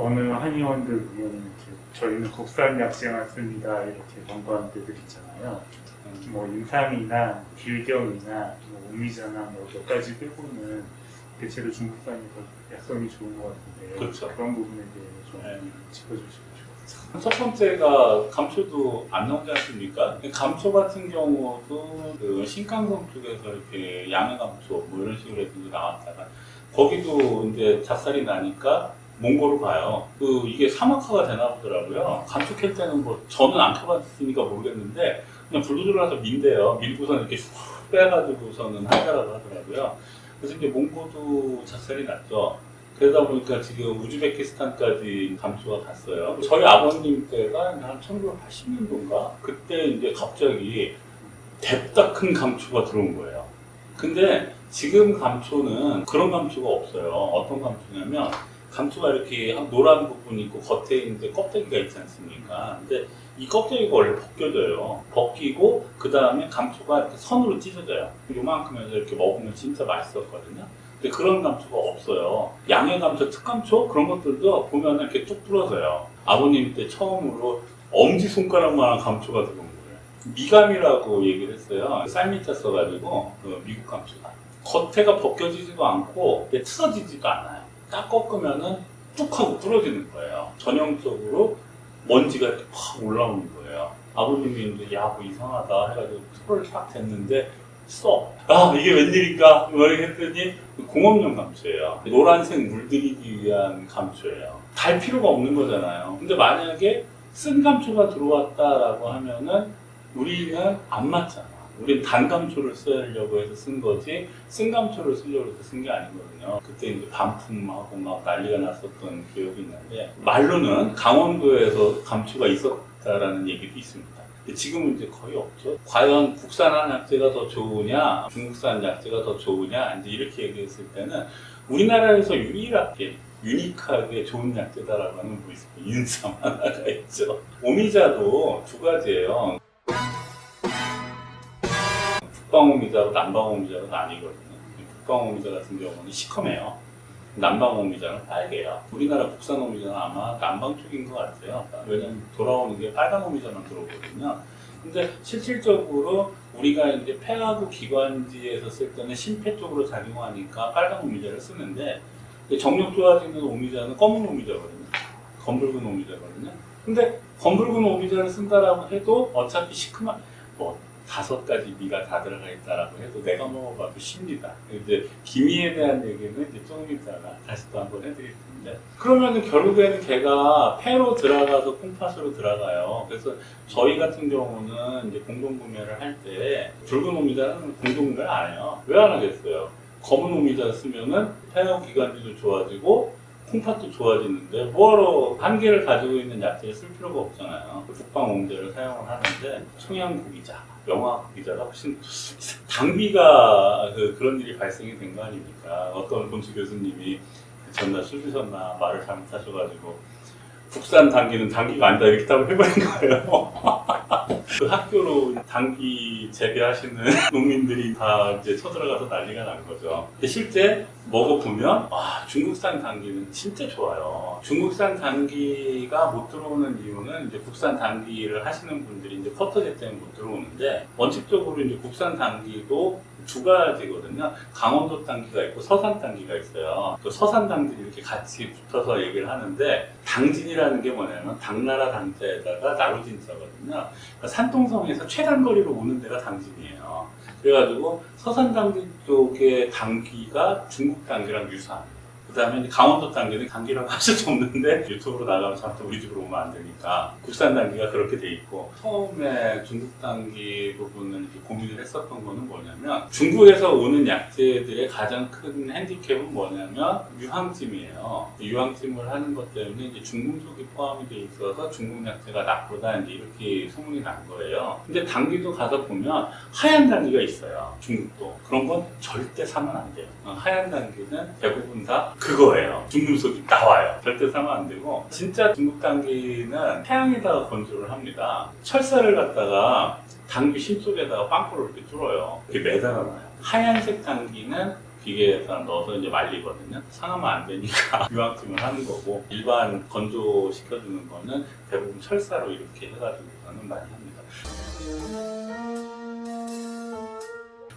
어느 한의원들 보면 이렇게 저희는 국산 약재만 씁니다 이렇게 광고하는 데들 있잖아요. 뭐 임상이나 길경이나 뭐 오미자나 뭐 몇 가지 빼고는 대체로 중국산이 더 약성이 좋은 것 같은데 그렇죠. 그런 부분에 대해서 좀 네. 짚어주시면 좋겠어요. 첫 번째가 감초도 안 나오지 않습니까? 감초 같은 경우도 그 신강성 쪽에서 이렇게 양해감초 뭐 이런 식으로 해서 나왔다가 거기도 이제 잣살이 나니까 몽고로 가요. 이게 사막화가 되나 보더라고요. 감초 캘 때는 뭐 저는 안 켜봤으니까 모르겠는데 그냥 불도저라서 민대요. 밀고선 이렇게 훅 빼가지고서는 한다라고 하더라고요. 그래서 이제 몽고도 잣살이 났죠. 그러다 보니까 지금 우즈베키스탄까지 감초가 갔어요. 저희 아버님 때가 한 1980년도인가? 그때 이제 갑자기 뎁다 큰 감초가 들어온 거예요. 근데 지금 감초는 그런 감초가 없어요. 어떤 감초냐면 감초가 이렇게 노란 부분이 있고 겉에 이제 껍데기가 있지 않습니까? 근데 이 껍데기가 원래 벗겨져요. 벗기고 그 다음에 감초가 이렇게 선으로 찢어져요. 요만큼에서 이렇게 먹으면 진짜 맛있었거든요. 근데 그런 감초가 없어요. 양해감초, 특감초 그런 것들도 보면 이렇게 뚝 부러져요. 아버님 때 처음으로 엄지손가락만한 감초가 들어온 거예요. 미감이라고 얘기를 했어요. 쌀 밑에 써가지고 미국 감초가. 겉에가 벗겨지지도 않고 틀어지지도 않아요. 딱 꺾으면은 뚝 하고 부러지는 거예요. 전형적으로 먼지가 이렇게 팍 올라오는 거예요. 아버님이 이제 야, 뭐 이상하다 해가지고 털을 딱 댔는데 써. 아, 이게 웬일인가? 뭐 이렇게 했더니 공업용 감초예요. 노란색 물들이기 위한 감초예요. 달 필요가 없는 거잖아요. 근데 만약에 쓴 감초가 들어왔다라고 하면은 우리는 안 맞잖아. 우린 단감초를 쓰려고 해서 쓴 거지 쓴 감초를 쓰려고 해서 쓴 게 아니거든요. 그때 이제 반품하고 막 난리가 났었던 기억이 있는데 말로는 강원도에서 감초가 있었다라는 얘기도 있습니다. 근데 지금은 이제 거의 없죠. 과연 국산한 약재가 더 좋으냐, 중국산 약재가 더 좋으냐, 이제 이렇게 얘기했을 때는 우리나라에서 유니크하게 좋은 약재다라고 하는 뭐 있어요. 인삼 하나가 있죠. 오미자도 두 가지예요. 북방오미자로 남방오미자로 나뉘거든요. 북방오미자 같은 경우는 시커매요. 남방오미자는 빨개요. 우리나라 국산오미자는 아마 남방 쪽인 것 같아요. 왜냐면 돌아오는 게 빨간 오미자만 들어오거든요. 근데 실질적으로 우리가 이제 폐하고 기관지에서 쓸 때는 심폐 쪽으로 작용하니까 빨간 오미자를 쓰는데 정력 좋아지는 오미자는 검은 오미자거든요. 검붉은 오미자거든요. 근데 검붉은 오미자를 쓴다라고 해도 어차피 시큼한 5가지 미가 다 들어가 있다라고 해도 내가 먹어봐도 쉽니다. 이제 기미에 대한 얘기는 이제 조금 있다가 다시 또 한번 해드릴 텐데. 그러면은 결국에는 걔가 폐로 들어가서 콩팥으로 들어가요. 그래서 저희 같은 경우는 이제 공동구매를 할 때 붉은 오미자는 공동구매를 안 해요. 왜 안 하겠어요? 검은 오미자 쓰면은 폐하고 기관지도 좋아지고 콩팥도 좋아지는데 뭐하러 한 개를 가지고 있는 약재를 쓸 필요가 없잖아요. 북방 오미자를 사용을 하는데 청양고기자, 영화고기자가 훨씬 당비가 그런 일이 발생이 된 거 아닙니까? 어떤 본수 교수님이 전날 술 드셨나 말을 잘못하셔가지고 국산 당기는 당기가 아니다 이렇게 답을 해버린 거예요. 그 학교로 당기 재배하시는 농민들이 다 이제 쳐들어가서 난리가 난 거죠. 근데 실제 먹어보면 중국산 당기는 진짜 좋아요. 중국산 당기가 못 들어오는 이유는 이제 국산 당기를 하시는 분들이 이제 퍼터제 때문에 못 들어오는데 원칙적으로 이제 국산 당기도 두 가지거든요. 강원도 당기가 있고 서산 당기가 있어요. 그 서산 당진이 이렇게 같이 붙어서 얘기를 하는데 당진이라는 게 뭐냐면 당나라 당자에다가 나루진자거든요. 그러니까 산동성에서 최단거리로 오는 데가 당진이에요. 그래가지고 서산 당진 쪽의 당기가 중국 당기랑 유사합니다. 그 다음에 강원도 당기는 당기라고 할 수도 없는데 유튜브로 나가면 자꾸 우리 집으로 오면 안 되니까 국산 당기가 그렇게 돼 있고 처음에 중국 당기 부분을 이렇게 고민을 했었던 거는 뭐냐면 중국에서 오는 약재들의 가장 큰 핸디캡은 뭐냐면 유황찜이에요. 유황찜을 하는 것 때문에 이제 중금속이 포함이 돼 있어서 중국 약재가 나쁘다 이제 이렇게 소문이 난 거예요. 근데 당기도 가서 보면 하얀 당기가 있어요. 중국도. 그런 건 절대 사면 안 돼요. 하얀 당기는 대부분 다 그거예요. 중금속이 나와요. 절대 사면 안 되고 진짜 중국 당기는 태양에다가 건조를 합니다. 철사를 갖다가 당귀 심 속에다가 빵꾸를 이렇게 뚫어요. 이렇게 매달아놔요. 하얀색 당기는 기계에다 넣어서 이제 말리거든요. 상하면 안 되니까 유황침을 하는 거고, 일반 건조시켜주는 거는 대부분 철사로 이렇게 해가지고서는 많이 합니다.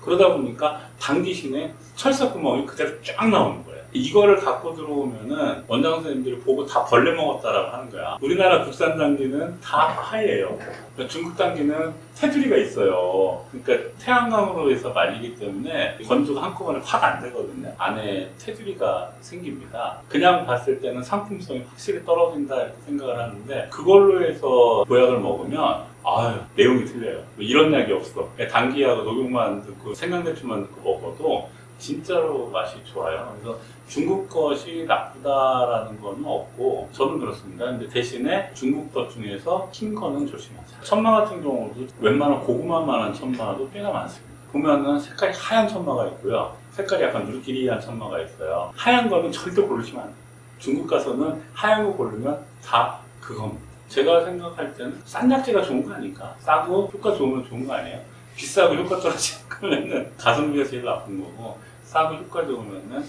그러다 보니까 당기신에 철사 구멍이 그대로 쫙 나오는 거예요. 이거를 갖고 들어오면은 원장 선생님들이 보고 다 벌레 먹었다라고 하는 거야. 우리나라 국산 당기는 다 하얘요. 그러니까 중국 당기는 테두리가 있어요. 그러니까 태양광으로 해서 말리기 때문에 건조가 한꺼번에 확 안 되거든요. 안에 테두리가 생깁니다. 그냥 봤을 때는 상품성이 확실히 떨어진다 이렇게 생각을 하는데, 그걸로 해서 보약을 먹으면 아유, 내용이 틀려요. 이런 약이 없어. 당기하고 녹용만 듣고 생강대추만 듣고 먹어도 진짜로 맛이 좋아요. 그래서 중국 것이 나쁘다라는 건 없고, 저는 그렇습니다. 근데 대신에 중국 것 중에서 흰 거는 조심하자. 천마 같은 경우도 웬만한 고구마만한 천마도 꽤나 많습니다. 보면은 색깔이 하얀 천마가 있고요. 색깔이 약간 누리끼리한 천마가 있어요. 하얀 거는 절대 고르시면 안 돼요. 중국 가서는 하얀 거 고르면 다 그겁니다. 제가 생각할 때는 싼 약재가 좋은 거 아닐까? 싸고 효과 좋으면 좋은 거 아니에요? 비싸고 효과 떨어지는 거면은 가성비가 제일 나쁜 거고, 싸고 효과 좋으면은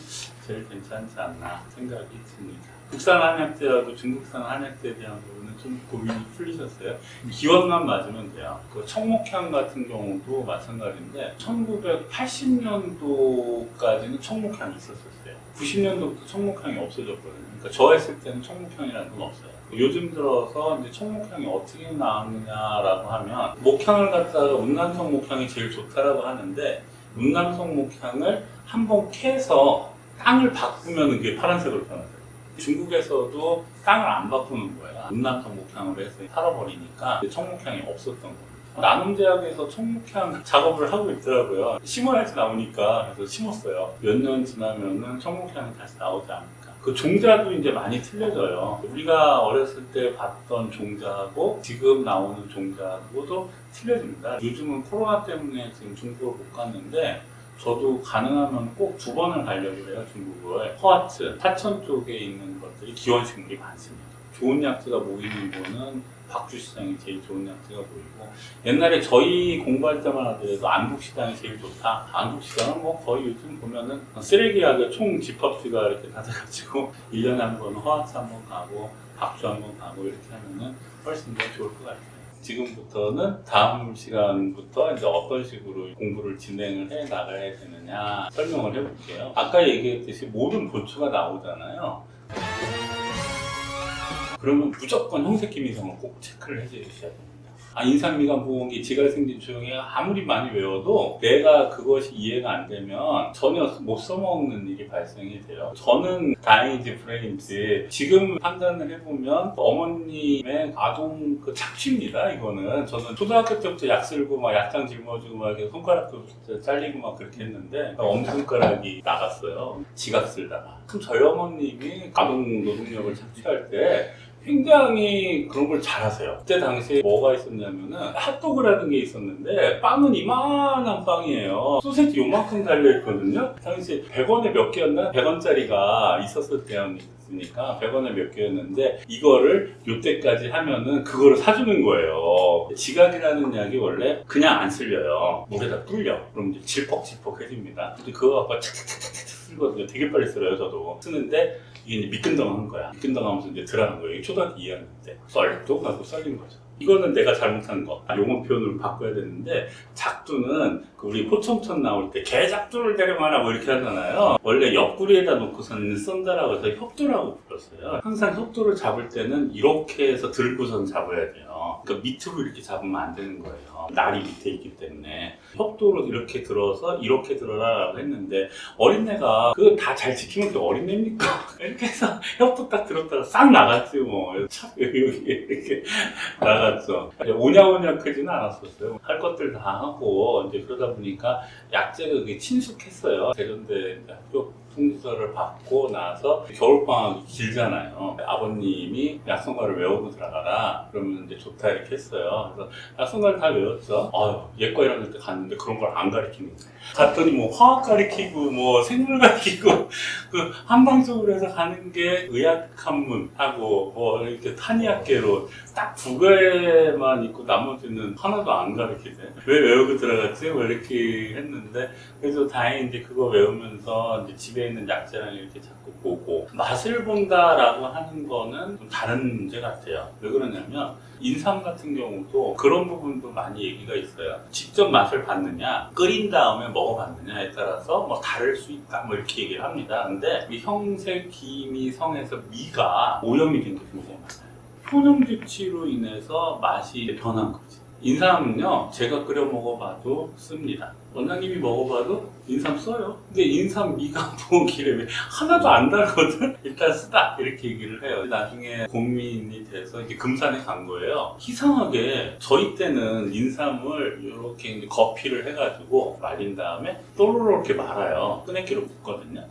제일 괜찮지 않나 생각이 듭니다. 국산 한약재하고 중국산 한약재에 대한 부분은 좀 고민이 풀리셨어요? 기원만 맞으면 돼요. 그 청목향 같은 경우도 마찬가지인데 1980년도까지는 청목향이 있었어요. 90년도부터 청목향이 없어졌거든요. 그러니까 저 했을 때는 청목향이라는 건 없어요. 요즘 들어서 이제 청목향이 어떻게 나왔느냐라고 하면, 목향을 갖다가 운남성 목향이 제일 좋다라고 하는데, 운남성 목향을 한번 캐서 땅을 바꾸면 그게 파란색으로 변하더라고요. 중국에서도 땅을 안 바꾸는 거예요. 운남성 목향으로 해서 팔아버리니까 청목향이 없었던 거예요. 나눔대학에서 청목향 작업을 하고 있더라고요. 심어야지 나오니까. 그래서 심었어요. 몇 년 지나면은 청목향이 다시 나오지 않을까. 그 종자도 이제 많이 틀려져요. 우리가 어렸을 때 봤던 종자하고 지금 나오는 종자하고도 틀려집니다. 요즘은 코로나 때문에 지금 중국을 못 갔는데, 저도 가능하면 꼭 2번을 가려고 해요, 중국을. 허와츠, 사천 쪽에 있는 것들이 기원식물이 많습니다. 좋은 약재가 모이는 거는 박주시장이 제일 좋은 약재가 보이고, 옛날에 저희 공부할 때만 하더라도 안국시장이 제일 좋다. 안국시장은 뭐 거의 요즘 보면은 쓰레기하게 총 집합지가 이렇게 다 돼가지고 1년에 한 번 허와츠 한 번 가고 박주 한 번 가고 이렇게 하면은 훨씬 더 좋을 것 같아요. 지금부터는 다음 시간부터 이제 어떤 식으로 공부를 진행을 해 나가야 되느냐 설명을 해볼게요. 아까 얘기했듯이 모든 본추가 나오잖아요. 그러면 무조건 형색기미성을 꼭 체크를 해주셔야 됩니다. 인상미간 보험기, 지갈생진 조형이 아무리 많이 외워도 내가 그것이 이해가 안 되면 전혀 못 써먹는 일이 발생이 돼요. 저는 다행인지 불행인지 지금 판단을 해보면 어머님의 아동 그 착취입니다. 이거는 저는 초등학교 때부터 약 쓸고 막 약장 짊어지고 막 이렇게 손가락도 잘리고 막 그렇게 했는데 엄지손가락이 나갔어요. 지갑 쓸다가. 그럼 저희 어머님이 아동 노동력을 착취할 때 굉장히 그런 걸 잘하세요. 그때 당시에 뭐가 있었냐면은 핫도그라는 게 있었는데, 빵은 이만한 빵이에요. 소세지 요만큼 달려있거든요. 당시 100원에 몇 개였나? 100원짜리가 있었을 때였으니까 100원에 몇 개였는데, 이거를 요때까지 하면은 그거를 사주는 거예요. 지각이라는 약이 원래 그냥 안 쓸려요. 물에다 불려. 그럼 이제 질퍽질퍽해집니다. 근데 그거 갖고 착착착착착 쓰거든요. 되게 빨리 쓸어요, 저도. 쓰는데 이게 이제 미끈덩한 거야. 미끈덩하면서 이제 들어간 거예요. 이게 초등학교 2학년 때. 썰도 하고 썰린 거죠. 이거는 내가 잘못한 거. 용어 표현으로 바꿔야 되는데, 작두는 우리 포청천 나올 때 개작두를 데려가라 뭐 이렇게 하잖아요. 원래 옆구리에다 놓고서는 썬다라고 해서 협두라고 불렀어요. 항상 협두를 잡을 때는 이렇게 해서 들고선 잡아야 돼요. 그러니까 밑으로 이렇게 잡으면 안 되는 거예요. 날이 밑에 있기 때문에. 협도로 이렇게 들어서 이렇게 들어라라고 했는데, 어린애가 그거 다 잘 지키면 그게 어린애입니까? 이렇게 해서 협도 딱 들었다가 싹 나갔지 뭐. 참 여기 이렇게 나갔죠. 오냐오냐 크지는 않았었어요. 할 것들 다 하고 이제 그러다 보니까 약재가 그게 친숙했어요. 대전대 학교 통지서를 받고 나서 겨울방학이 길잖아요. 아버님이 약성가를 외우고 들어가라. 그러면 이제 좋다 이렇게 했어요. 그래서 약성가를 다 외웠어요. 힘들었죠. 예과 1학년 때 갔는데 그런 걸 안 가르치는 거예요. 갔더니 뭐 화학 가르치고 뭐 생물 가르치고 그 한방적으로 해서 가는 게 의학학문하고 뭐 이렇게 한의학계로 딱 두 개만 있고 나머지는 하나도 안 가르치대. 왜 외우고 들어갔지? 왜 이렇게 했는데 그래서 다행히 이제 그거 외우면서 이제 집에 있는 약재랑 이렇게 자꾸 보고 맛을 본다라고 하는 거는 좀 다른 문제 같아요. 왜 그러냐면 인삼 같은 경우도 그런 부분도 많이 얘기가 있어요. 직접 맛을 봤느냐, 끓인 다음에 먹어봤느냐에 따라서 뭐 다를 수 있다, 뭐 이렇게 얘기를 합니다. 근데 이 형색, 기미, 성에서 미가 오염이 된 게 굉장히 많아요. 효능 주치로 인해서 맛이 변한 거지. 인삼은요, 제가 끓여 먹어봐도 씁니다. 원장님이 먹어봐도 인삼 써요. 근데 인삼 미가 보기에 하나도 안 달거든? 일단 쓰다! 이렇게 얘기를 해요. 나중에 고민이 돼서 이제 금산에 간 거예요. 이상하게 저희 때는 인삼을 이렇게 이제 거피를 해가지고 말린 다음에 또르르 이렇게 말아요. 끄내기로 붓거든요.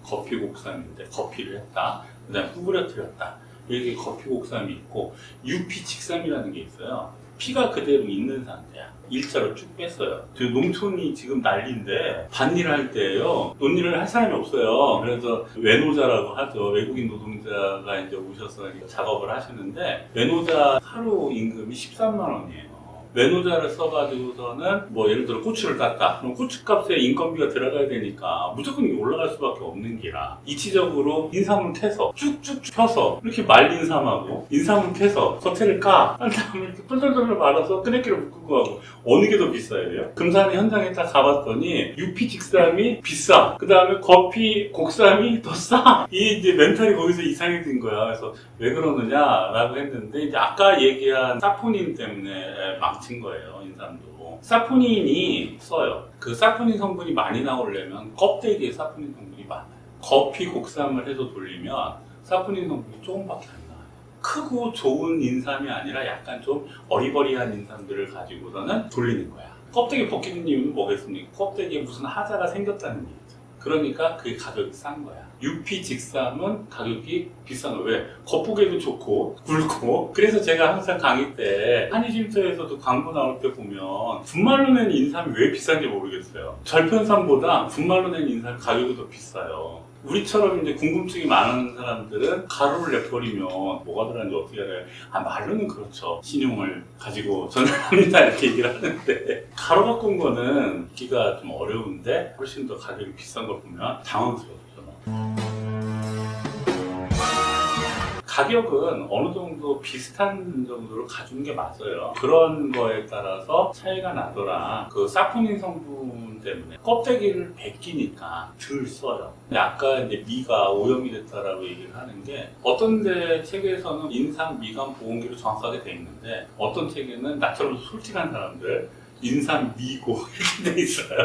거피 곡삼인데 거피를 했다. 그 다음에 뿌려뜨렸다. 이렇게 거피 곡삼이 있고 유피직삼이라는 게 있어요. 피가 그대로 있는 상태야. 일자로 쭉 뺐어요. 저 농촌이 지금 난리인데 밭일 할 때예요. 논일을 할 사람이 없어요. 그래서 외노자라고 하죠. 외국인 노동자가 이제 오셔서 작업을 하시는데 외노자 하루 임금이 13만 원이에요. 외노자를 써가지고서는 뭐 예를 들어 고추를 땄다. 그럼 고추값에 인건비가 들어가야 되니까 무조건 올라갈 수밖에 없는 기라. 이치적으로 인삼을 캐서 쭉쭉 펴서 이렇게 말린 삼하고 인삼을 캐서 겉에를 까. 한 다음에 이렇게 똘똘똘 말아서 끄내기로 묶고 하고 어느 게 더 비싸야 돼요? 금산의 현장에 딱 가봤더니 유피 직삼이 비싸. 그 다음에 거피 곡삼이 더 싸. 이 이제 멘탈이 거기서 이상해진 거야. 그래서 왜 그러느냐라고 했는데 이제 아까 얘기한 사포닌 때문에 망친 거예요. 인삼도. 사포닌이 써요. 그 사포닌 성분이 많이 나오려면 껍데기에 사포닌 성분이 많아요. 거피 곡삼을 해서 돌리면 사포닌 성분이 조금밖에 안 나와요. 크고 좋은 인삼이 아니라 약간 좀 어리버리한 인삼들을 가지고서는 돌리는 거야. 껍데기 벗기는 이유는 뭐겠습니까? 껍데기에 무슨 하자가 생겼다는 얘기죠. 그러니까 그게 가격이 싼 거야. 유피 직삼은 가격이 비싼 거야. 왜? 겉보기에도 좋고 굵고. 그래서 제가 항상 강의 때 한의쉼터에서도 광고 나올 때 보면 분말로 낸 인삼이 왜 비싼지 모르겠어요. 절편삼보다 분말로 낸 인삼 가격이 더 비싸요. 우리처럼 이제 궁금증이 많은 사람들은 가루를 내버리면 뭐가 들어가는지 어떻게 알아요? 말로는 그렇죠. 신용을 가지고 전달합니다. 이렇게 얘기를 하는데 가루 바꾼 거는 기가 좀 어려운데 훨씬 더 가격이 비싼 걸 보면 당황스럽죠. 가격은 어느 정도 비슷한 정도로 가준 게 맞아요. 그런 거에 따라서 차이가 나더라. 그 사포닌 성분 때문에 껍데기를 벗기니까 덜 써요. 근데 아까 이제 미가 오염이 됐다라고 얘기를 하는 게 어떤 데 책에서는 인삼 미간 보온기로 정확하게 돼 있는데 어떤 책에는 나처럼 솔직한 사람들 인삼 미고 이렇게 돼 있어요.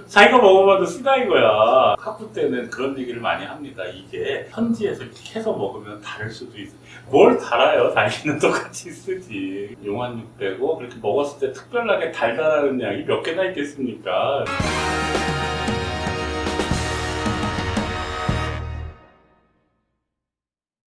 자기가 먹어봐도 쓰다 이거야. 학부 때는 그런 얘기를 많이 합니다. 이게 현지에서 이렇게 해서 먹으면 다를 수도 있어. 뭘 달아요? 달기는 똑같이 쓰지. 용환육 빼고 그렇게 먹었을 때 특별하게 달달한 양이 몇 개나 있겠습니까?